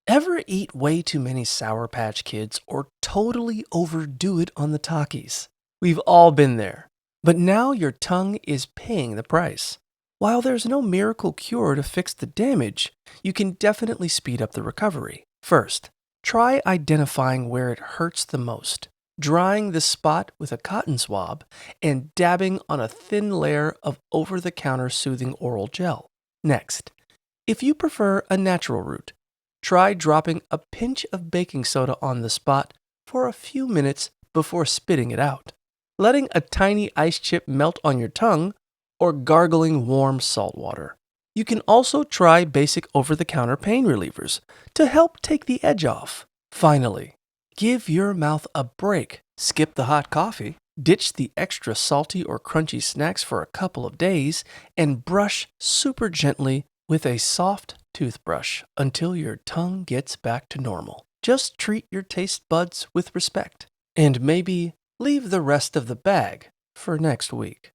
Ever eat way too many Sour Patch Kids or totally overdo it on the Takis? We've all been there. But now your tongue is paying the price. While there's no miracle cure to fix the damage, you can definitely speed up the recovery. First, try identifying where it hurts the most, drying the spot with a cotton swab, and dabbing on a thin layer of over-the-counter soothing oral gel. Next, if you prefer a natural route, try dropping a pinch of baking soda on the spot for a few minutes before spitting it out, letting a tiny ice chip melt on your tongue, or gargling warm salt water. You can also try basic over-the-counter pain relievers to help take the edge off. Finally, give your mouth a break. Skip the hot coffee, ditch the extra salty or crunchy snacks for a couple of days, and brush super gently with a soft toothbrush until your tongue gets back to normal. Just treat your taste buds with respect, and maybe leave the rest of the bag for next week.